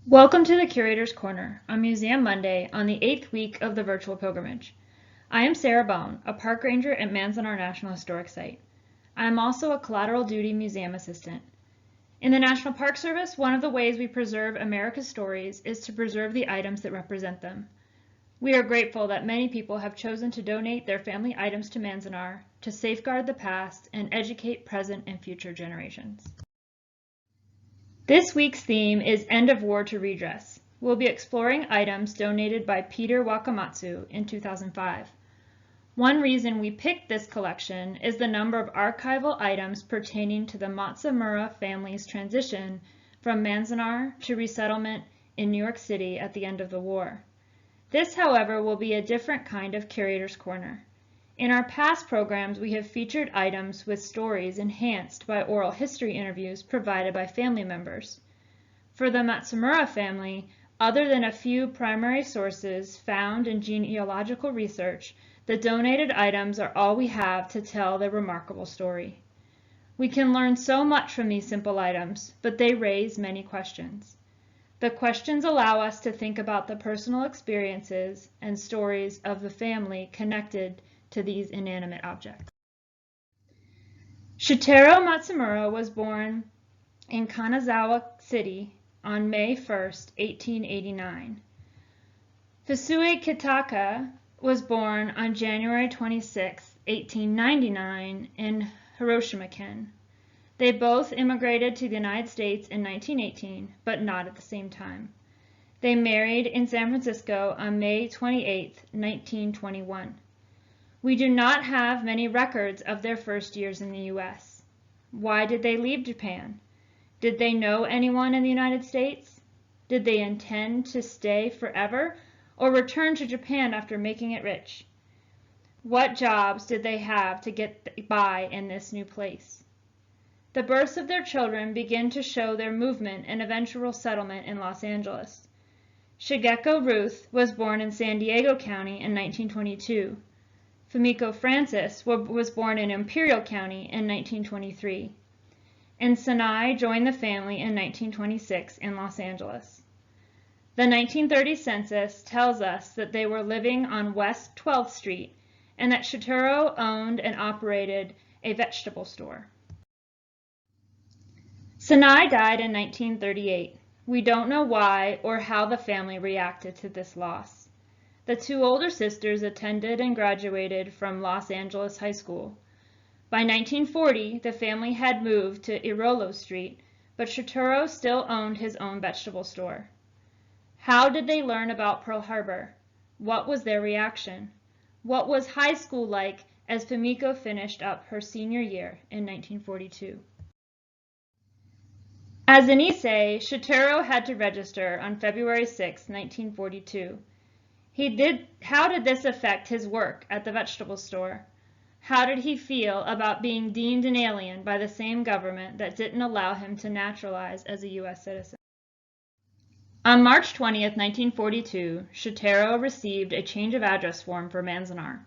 Welcome to the Curator's Corner on Museum Monday on the 8th week of the virtual pilgrimage. I am Sarah Bone, a park ranger at Manzanar National Historic Site. I am also a collateral duty museum assistant. In the National Park Service, one of the ways we preserve America's stories is to preserve the items that represent them. We are grateful that many people have chosen to donate their family items to Manzanar to safeguard the past and educate present and future generations. This week's theme is End of War to Redress. We'll be exploring items donated by Peter Wakamatsu in 2005. One reason we picked this collection is the number of archival items pertaining to the Matsuura family's transition from Manzanar to resettlement in New York City at the end of the war. This, however, will be a different kind of Curator's Corner. In our past programs, we have featured items with stories enhanced by oral history interviews provided by family members. For the Matsuura family, other than a few primary sources found in genealogical research, the donated items are all we have to tell their remarkable story. We can learn so much from these simple items, but they raise many questions. The questions allow us to think about the personal experiences and stories of the family connected to these inanimate objects. Shitaro Matsuura was born in Kanazawa City on May 1, 1889. Fusue Kitaka was born on January 26, 1899 in Hiroshima-ken. They both immigrated to the United States in 1918, but not at the same time. They married in San Francisco on May 28, 1921. We do not have many records of their first years in the U.S. Why did they leave Japan? Did they know anyone in the United States? Did they intend to stay forever or return to Japan after making it rich? What jobs did they have to get by in this new place? The births of their children begin to show their movement and eventual settlement in Los Angeles. Shigeko Ruth was born in San Diego County in 1922. Fumiko Francis was born in Imperial County in 1923, and Sanai joined the family in 1926 in Los Angeles. The 1930 census tells us that they were living on West 12th Street and that Shitaro owned and operated a vegetable store. Sanai died in 1938. We don't know why or how the family reacted to this loss. The two older sisters attended and graduated from Los Angeles High School. By 1940, the family had moved to Irolo Street, but Shitaro still owned his own vegetable store. How did they learn about Pearl Harbor? What was their reaction? What was high school like as Fumiko finished up her senior year in 1942? As an Issei, Shitaro had to register on February 6, 1942. How did this affect his work at the vegetable store? How did he feel about being deemed an alien by the same government that didn't allow him to naturalize as a U.S. citizen? On March 20, 1942, Shitaro received a change of address form for Manzanar.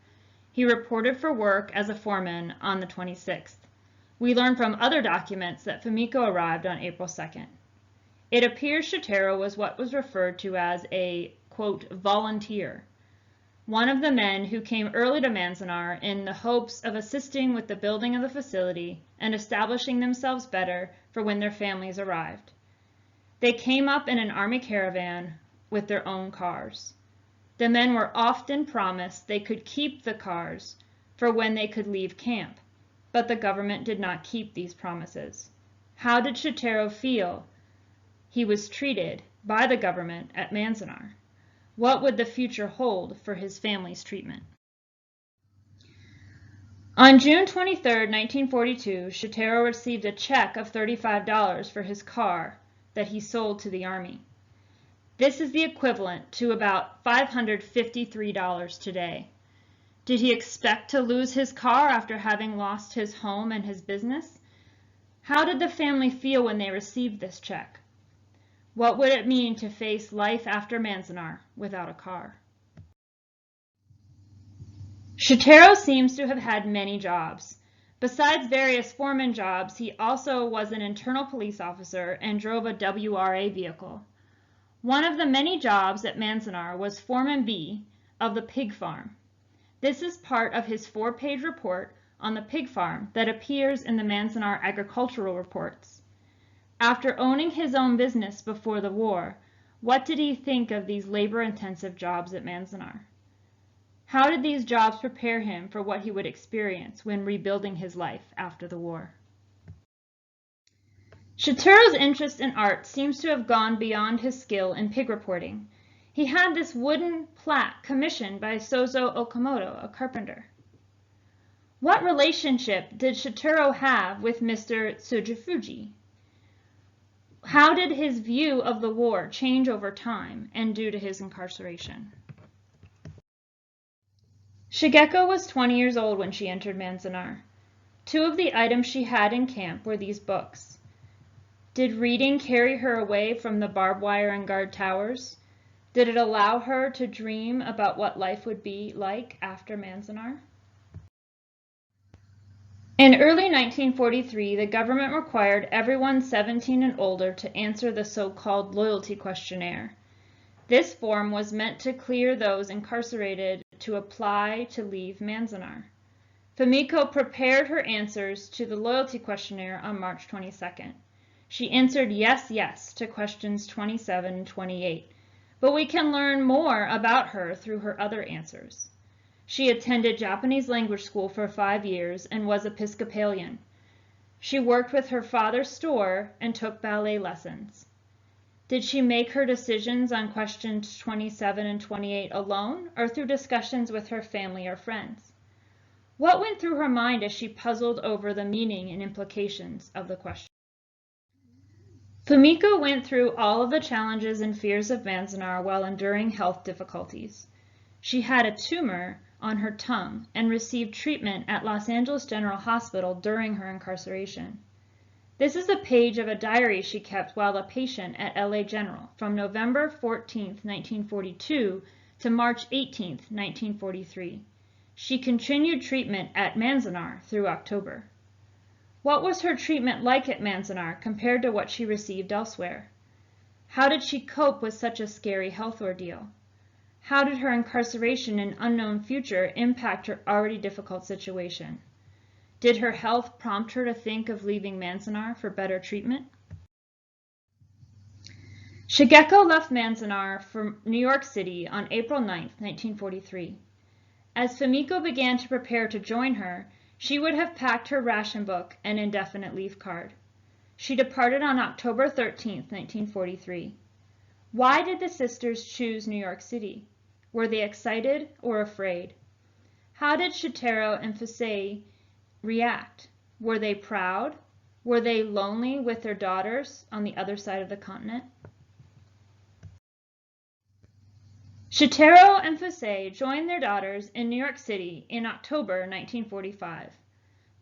He reported for work as a foreman on the 26th. We learn from other documents that Fumiko arrived on April 2nd. It appears Shitaro was what was referred to as a, quote, volunteer, one of the men who came early to Manzanar in the hopes of assisting with the building of the facility and establishing themselves better for when their families arrived. They came up in an army caravan with their own cars. The men were often promised they could keep the cars for when they could leave camp, but the government did not keep these promises. How did Shitaro feel he was treated by the government at Manzanar? What would the future hold for his family's treatment? On June 23, 1942, Shitaro received a check of $35 for his car that he sold to the Army. This is the equivalent to about $553 today. Did he expect to lose his car after having lost his home and his business? How did the family feel when they received this check? What would it mean to face life after Manzanar without a car? Shitaro seems to have had many jobs. Besides various foreman jobs, he also was an internal police officer and drove a WRA vehicle. One of the many jobs at Manzanar was Foreman B of the pig farm. This is part of his 4-page report on the pig farm that appears in the Manzanar agricultural reports. After owning his own business before the war, what did he think of these labor-intensive jobs at Manzanar? How did these jobs prepare him for what he would experience when rebuilding his life after the war? Curator'S interest in art seems to have gone beyond his skill in pig reporting. He had this wooden plaque commissioned by Sozo Okamoto, a carpenter. What relationship did Curator have with Mr. Tsujifuji? How did his view of the war change over time and due to his incarceration? Shigeko was 20 years old when she entered Manzanar. 2 of the items she had in camp were these books. Did reading carry her away from the barbed wire and guard towers? Did it allow her to dream about what life would be like after Manzanar? In early 1943, the government required everyone 17 and older to answer the so-called loyalty questionnaire. This form was meant to clear those incarcerated to apply to leave Manzanar. Fumiko prepared her answers to the loyalty questionnaire on March 22nd. She answered yes, yes to questions 27 and 28, but we can learn more about her through her other answers. She attended Japanese language school for 5 years and was Episcopalian. She worked with her father's store and took ballet lessons. Did she make her decisions on questions 27 and 28 alone or through discussions with her family or friends? What went through her mind as she puzzled over the meaning and implications of the question? Fumiko went through all of the challenges and fears of Manzanar while enduring health difficulties. She had a tumor on her tongue and received treatment at Los Angeles General Hospital during her incarceration. This is a page of a diary she kept while a patient at LA General from November 14, 1942 to March 18, 1943. She continued treatment at Manzanar through October. What was her treatment like at Manzanar compared to what she received elsewhere? How did she cope with such a scary health ordeal? How did her incarceration and unknown future impact her already difficult situation? Did her health prompt her to think of leaving Manzanar for better treatment? Shigeko left Manzanar for New York City on April 9, 1943. As Fumiko began to prepare to join her, she would have packed her ration book and indefinite leave card. She departed on October 13, 1943. Why did the sisters choose New York City? Were they excited or afraid? How did Shitaro and Fusei react? Were they proud? Were they lonely with their daughters on the other side of the continent? Shitaro and Fusei joined their daughters in New York City in October 1945.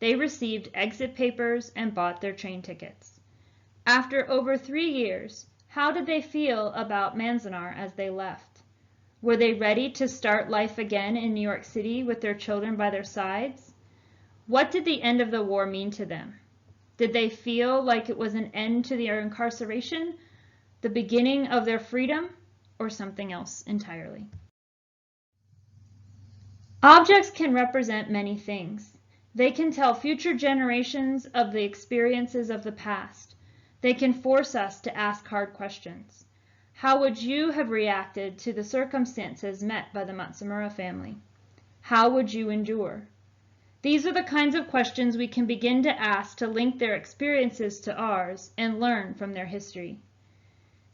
They received exit papers and bought their train tickets. After over 3 years, how did they feel about Manzanar as they left? Were they ready to start life again in New York City with their children by their sides? What did the end of the war mean to them? Did they feel like it was an end to their incarceration, the beginning of their freedom, or something else entirely? Objects can represent many things. They can tell future generations of the experiences of the past. They can force us to ask hard questions. How would you have reacted to the circumstances met by the Matsumura family? How would you endure? These are the kinds of questions we can begin to ask to link their experiences to ours and learn from their history.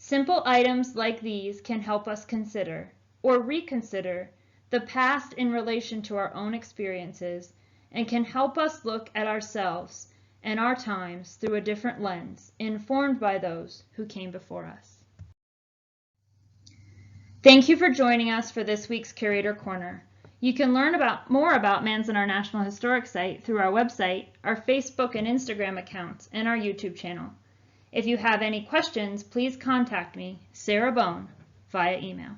Simple items like these can help us consider or reconsider the past in relation to our own experiences and can help us look at ourselves and our times through a different lens, informed by those who came before us. Thank you for joining us for this week's Curator Corner. You can learn more about Manzanar National Historic Site through our website, our Facebook and Instagram accounts, and our YouTube channel. If you have any questions, please contact me, Sarah Bone, via email.